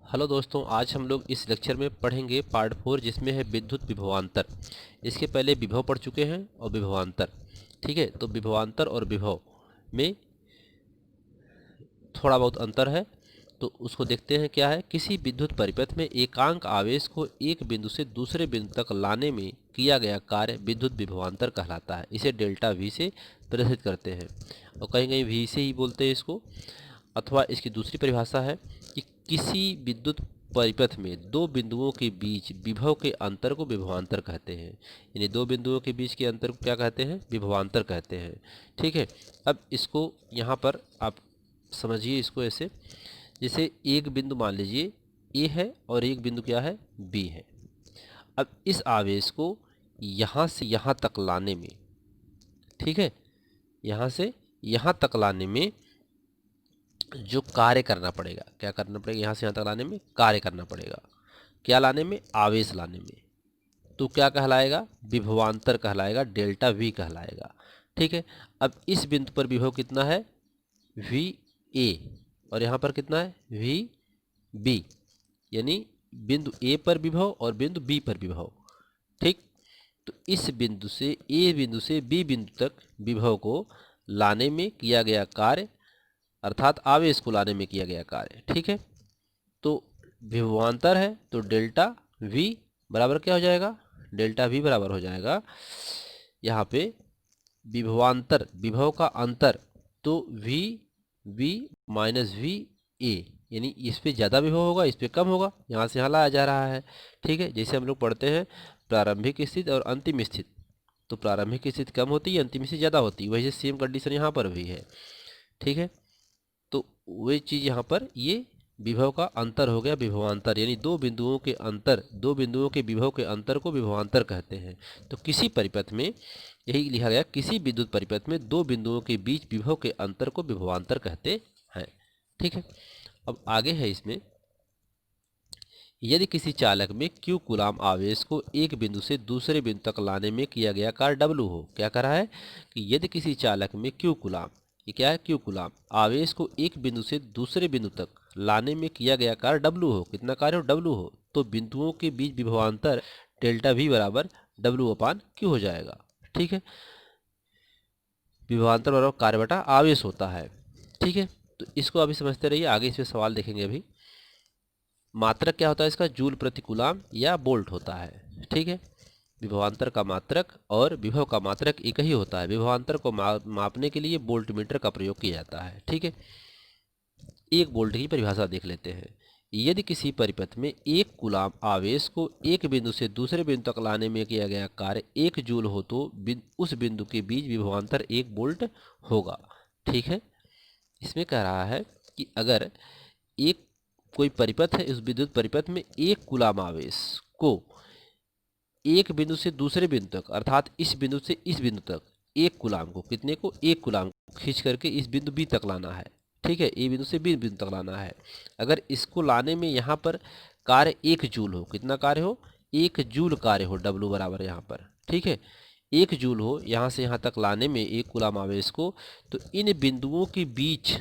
Hello दोस्तों, आज हम लोग इस लेक्चर में पढ़ेंगे पार्ट 4 जिसमें है विद्युत विभवांतर। इसके पहले विभव पढ़ चुके हैं और विभवांतर। ठीक है, तो विभवांतर और विभव में थोड़ा बहुत अंतर है, तो उसको देखते हैं। क्या है? किसी विद्युत परिपथ में एकांक आवेश को एक बिंदु से दूसरे बिंदु तक लाने में किया गया कार्य विद्युत विभवांतर कहलाता है। इसे डेल्टा वी से प्रदर्शित करते हैं और कहीं कहीं वी से ही बोलते हैं इसको। अथवा इसकी दूसरी परिभाषा है कि किसी विद्युत परिपथ में दो बिंदुओं के बीच विभव के अंतर को विभवांतर कहते हैं। यानी दो बिंदुओं के बीच के अंतर को क्या कहते हैं? विभवांतर कहते हैं। ठीक है, अब इसको यहाँ पर आप समझिए इसको ऐसे, जैसे एक बिंदु मान लीजिए ए है और एक बिंदु क्या है? बी है। अब इस आवेश को यहाँ से यहाँ तक लाने में, ठीक है, यहाँ से यहाँ तक लाने में जो कार्य करना पड़ेगा, क्या करना पड़ेगा? यहाँ से यहाँ तक लाने में कार्य करना पड़ेगा। क्या लाने में? आवेश लाने में। तो क्या कहलाएगा? विभवांतर कहलाएगा, डेल्टा वी कहलाएगा। ठीक है, अब इस बिंदु पर विभव कितना है? वी ए, और यहाँ पर कितना है? V B. यानी बिंदु ए पर विभव और बिंदु बी पर विभव। ठीक, तो इस बिंदु से ए बिंदु से बी बिंदु तक विभव को लाने में किया गया कार्य, अर्थात आवेश को लाने में किया गया कार्य। ठीक है, तो विभवांतर है तो डेल्टा वी बराबर क्या हो जाएगा? डेल्टा वी बराबर हो जाएगा यहाँ पे विभवांतर, विभव का अंतर, तो V B minus V A. यानी इस पे ज़्यादा विभव होगा, इस पे कम होगा, यहाँ से यहाँ लाया जा रहा है। ठीक है, जैसे हम लोग पढ़ते हैं प्रारंभिक स्थिति और अंतिम स्थिति, तो प्रारंभिक स्थिति कम होती है, अंतिम स्थिति ज़्यादा होती है। वैसे सेम कंडीशन यहाँ पर भी है। ठीक है, तो वही चीज़ यहाँ पर ये विभव का अंतर हो गया, विभवांतर। यानी दो बिंदुओं के अंतर, दो बिंदुओं के विभव के अंतर को विभवांतर कहते हैं। तो किसी परिपथ में यही लिखा गया, किसी विद्युत परिपथ में दो बिंदुओं के बीच विभव के अंतर को विभवांतर कहते हैं। ठीक है, अब आगे है इसमें, यदि किसी चालक में Q कूलाम आवेश को एक बिंदु से दूसरे बिंदु तक लाने में किया गया कार्य W हो। क्या करा है कि यदि किसी चालक में Q कूलाम, ये क्या है? Q कूलाम आवेश को एक बिंदु से दूसरे बिंदु तक लाने में किया गया कार्य W हो। कितना कार्य हो? W हो। तो बिंदुओं के बीच विभवांतर डेल्टा V बराबर W/Q हो जाएगा। ठीक है, विभवांतर बराबर कार्य बटा आवेश होता है। ठीक है, तो इसको अभी समझते रहिए, आगे इसमें सवाल देखेंगे अभी। मात्रक क्या होता है इसका? जूल प्रति कूलाम या बोल्ट होता है। ठीक है, विभवांतर का मात्रक और विभव का मात्रक एक ही होता है। विभवांतर को मापने के लिए वोल्ट मीटर का प्रयोग किया जाता है। ठीक है, एक वोल्ट की परिभाषा देख लेते हैं। यदि किसी परिपथ में एक कूलाम आवेश को एक बिंदु से दूसरे बिंदु तक लाने में किया गया कार्य 1 जूल हो तो उस बिंदु के बीच विभवांतर 1 वोल्ट होगा। ठीक है, इसमें कह रहा है कि अगर एक कोई परिपथ है, इस विद्युत परिपथ में एक कूलाम आवेश को एक बिंदु से दूसरे बिंदु तक, अर्थात इस बिंदु से इस बिंदु तक एक कूलाम को, कितने को? एक कूलाम को खींच करके इस बिंदु बी तक लाना है। ठीक है, ए बिंदु से बी बिंदु तक लाना है। अगर इसको लाने में यहाँ पर कार्य 1 जूल हो, कितना कार्य हो? 1 जूल कार्य हो, W बराबर यहाँ पर। ठीक है, 1 जूल हो यहाँ से यहाँ तक लाने में एक कूलाम आवेश को, तो इन बिंदुओं के बीच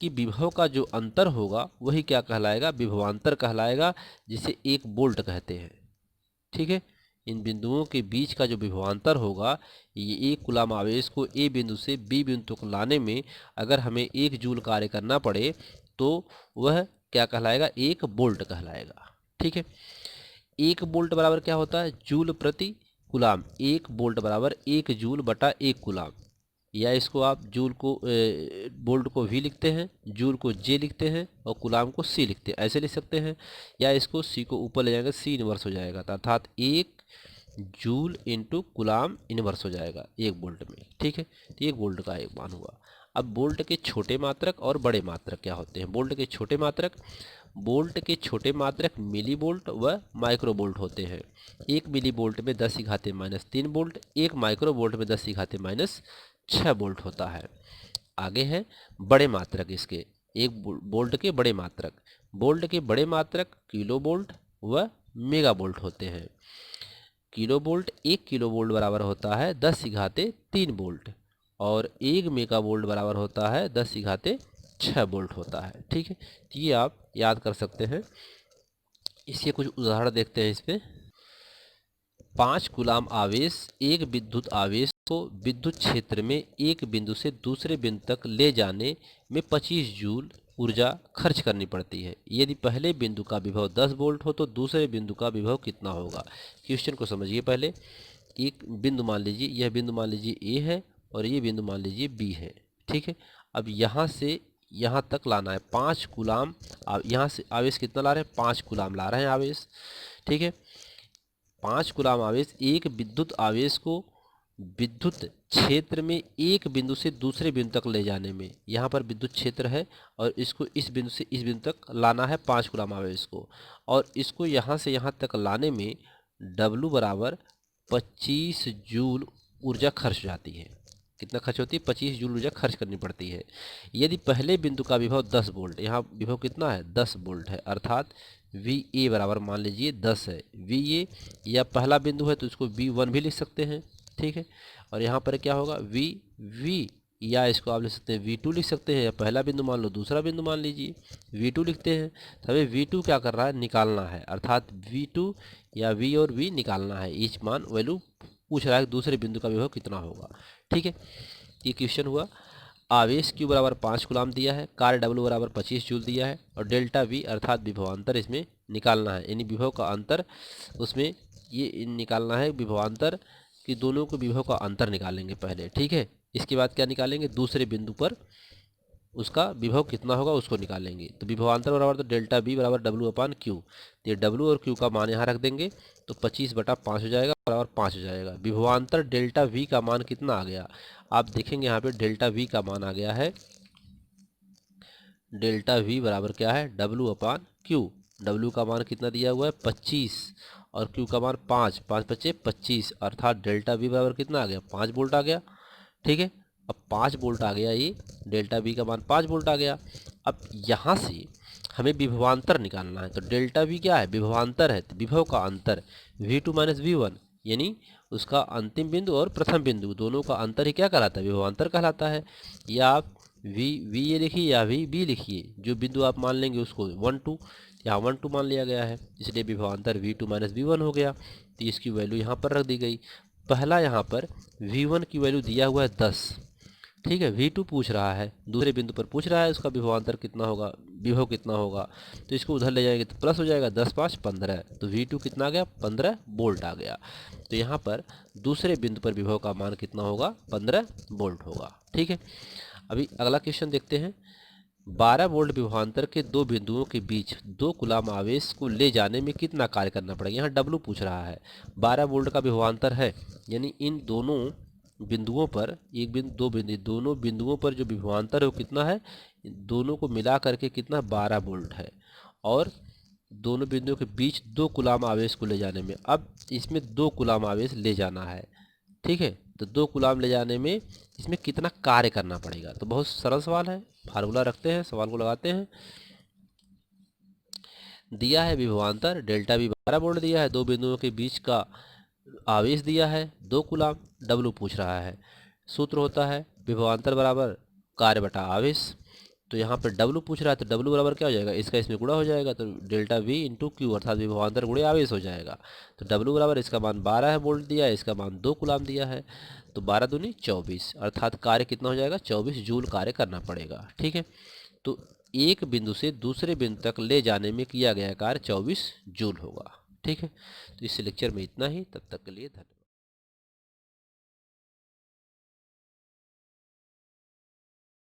कि विभव का जो अंतर होगा वही क्या कहलाएगा? विभवांतर कहलाएगा, जिसे एक वोल्ट कहते हैं। ठीक है, इन बिंदुओं के बीच का जो विभवांतर होगा, ये एक कूलाम आवेश को ए बिंदु से बी बिंदु तक लाने में अगर हमें 1 जूल कार्य करना पड़े तो वह क्या कहलाएगा? एक वोल्ट कहलाएगा। ठीक है, 1 वोल्ट बराबर क्या होता है? जूल प्रति कूलाम। 1 वोल्ट बराबर 1 जूल बटा 1 कूलाम। या इसको आप जूल को वोल्ट को V लिखते हैं, जूल को J लिखते हैं और कूलाम को C लिखते हैं, ऐसे लिख सकते हैं। या इसको C को ऊपर ले जाएंगे, C इनवर्स हो जाएगा, अर्थात 1 जूल इंटू कूलाम इनवर्स हो जाएगा 1 वोल्ट में। ठीक है, तो 1 वोल्ट का एक मान हुआ। अब वोल्ट के छोटे मात्रक और बड़े मात्रक क्या होते हैं? वोल्ट के छोटे मात्रक, वोल्ट के छोटे मात्रक मिली वोल्ट व माइक्रो वोल्ट होते हैं। 1 मिली वोल्ट में 10⁻³ वोल्ट, 1 माइक्रो वोल्ट में 10⁻6 वोल्ट होता है। आगे है बड़े मात्रक इसके, एक वोल्ट के बड़े मात्रक। वोल्ट के बड़े मात्रक किलो वोल्ट व मेगा वोल्ट होते हैं। किलो वोल्ट 1 किलो वोल्ट बराबर होता है 10⁻³ वोल्ट और 1 मेगा वोल्ट बराबर होता है 10⁻6 वोल्ट होता है। ठीक है, तो ये आप याद कर सकते हैं। इसके कुछ उदाहरण देखते हैं इस पे। 5 कूलाम आवेश एक विद्युत आवेश को विद्युत क्षेत्र में एक बिंदु से दूसरे बिंदु तक ले जाने में 25 जूल ऊर्जा खर्च करनी पड़ती है। यदि पहले बिंदु का विभव 10 वोल्ट हो तो दूसरे बिंदु का विभव कितना होगा। क्वेश्चन को समझिए पहले। एक बिंदु मान लीजिए, यह बिंदु मान लीजिए ए है और ये बिंदु मान लीजिए बी है। ठीक है, अब यहाँ से यहाँ तक लाना है 5 कूलाम। यहाँ से आवेश कितना ला रहे हैं, 5 कूलाम ला रहे हैं आवेश। ठीक है, 5 कूलाम आवेश एक विद्युत आवेश को विद्युत क्षेत्र में एक बिंदु से दूसरे बिंदु तक ले जाने में, यहाँ पर विद्युत क्षेत्र है और इसको इस बिंदु से इस बिंदु तक लाना है 5 कूलाम आवेश को, और इसको यहाँ से यहाँ तक लाने में W बराबर 25 जूल ऊर्जा खर्च जाती है। कितना खर्च होती है, 25 जूल ऊर्जा खर्च करनी पड़ती है। यदि पहले बिंदु का विभव 10 वोल्ट, यहाँ विभव कितना है 10 वोल्ट है, अर्थात VA बराबर मान लीजिए 10 है। VA या पहला बिंदु है तो इसको V1 भी लिख सकते हैं। ठीक है, और यहाँ पर क्या होगा V या इसको आप लिख सकते हैं V2 लिख सकते हैं, या पहला बिंदु मान लो दूसरा बिंदु मान लीजिए V2 लिखते हैं। तो हमें V2 क्या कर रहा है, निकालना है, अर्थात V2 या V और V निकालना है। ईच मान वैल्यू पूछ रहा है कि दूसरे बिंदु का विभव कितना होगा। ठीक है, ये क्वेश्चन हुआ। आवेश Q बराबर 5 कूलाम दिया है, कार्य W बराबर 25 जूल दिया है और डेल्टा V अर्थात विभवांतर इसमें निकालना है। यानी विभव का अंतर उसमें ये निकालना है, विभवांतर कि दोनों को विभव का अंतर निकालेंगे पहले। ठीक है, इसके बाद क्या निकालेंगे, दूसरे बिंदु पर उसका विभव कितना होगा उसको निकालेंगे। तो विभवांतर बराबर तो डेल्टा V बराबर W/Q। तो ये W और Q का मान यहाँ रख देंगे तो 25/5 हो जाएगा, बराबर 5 हो जाएगा। विभवांतर डेल्टा V का मान कितना आ गया, आप देखेंगे यहाँ पे डेल्टा V का मान आ गया है, डेल्टा V बराबर क्या है W/Q। W का मान कितना दिया हुआ है 25 और Q का मान 5, 5 बचे 25, अर्थात डेल्टा V बराबर कितना आ गया 5 वोल्ट आ गया। ठीक है, अब 5 वोल्ट आ गया, ये डेल्टा V का मान 5 वोल्ट आ गया। अब यहाँ से हमें विभवांतर निकालना है। तो डेल्टा V क्या है, विभवांतर है, तो विभव का अंतर V2 माइनस V1, यानी उसका अंतिम बिंदु और प्रथम बिंदु दोनों का अंतर ही क्या कहलाता है, विभवांतर कहलाता है। या आप V ये लिखिए या V लिखिए, जो बिंदु आप मान लेंगे उसको 1 2, यहाँ 1 2 मान लिया गया है, इसलिए विभवांतर V2 माइनस V1 हो गया। तो इसकी वैल्यू यहाँ पर रख दी गई। पहला यहाँ पर V1 की वैल्यू दिया हुआ है 10। ठीक है, V2 पूछ रहा है, दूसरे बिंदु पर पूछ रहा है उसका विभवांतर कितना होगा, विभव कितना होगा। तो इसको उधर ले जाएंगे तो प्लस हो जाएगा, 10 5 15, तो V2 कितना आ गया 15 वोल्ट आ गया। तो यहाँ पर दूसरे बिंदु पर विभव का मान कितना होगा 15 वोल्ट होगा। ठीक है, अभी अगला क्वेश्चन देखते हैं। 12 वोल्ट विभवांतर के दो बिंदुओं के बीच 2 कूलाम आवेश को ले जाने में कितना कार्य करना पड़ेगा। यहाँ W पूछ रहा है, 12 वोल्ट का विभवांतर है, यानी इन दोनों बिंदुओं पर, एक बिंदु दो बिंदु, दोनों बिंदुओं पर जो विभवांतर है वो कितना है, दोनों को मिला करके कितना 12 वोल्ट है, और दोनों बिंदुओं के बीच 2 कूलाम आवेश को ले जाने में, अब इसमें 2 कूलाम आवेश ले जाना है। ठीक है, तो 2 कूलाम ले जाने में इसमें कितना कार्य करना पड़ेगा। तो बहुत सरल सवाल है, फार्मूला रखते हैं, सवाल को लगाते हैं। दिया है विभवांतर डेल्टा V 12 वोल्ट दिया है, दो बिंदुओं के बीच का आवेश दिया है 2 कूलाम, W पूछ रहा है। सूत्र होता है विभवांतर बराबर कार्य बटा आवेश। तो यहाँ पर W पूछ रहा है तो W बराबर क्या हो जाएगा, इसका इसमें गुणा हो जाएगा, तो डेल्टा V इंटू Q अर्थात विभवांतर गुणे आवेश हो जाएगा। तो W बराबर इसका मान 12 वोल्ट दिया है, इसका मान 2 कूलाम दिया है, तो 12 दूनी 24, अर्थात कार्य कितना हो जाएगा 24 जूल कार्य करना पड़ेगा। ठीक है, तो एक बिंदु से दूसरे बिंदु तक ले जाने में किया गया कार्य 24 जूल होगा। ठीक है, तो इस लेक्चर में इतना ही, तब तक के लिए धन्यवाद।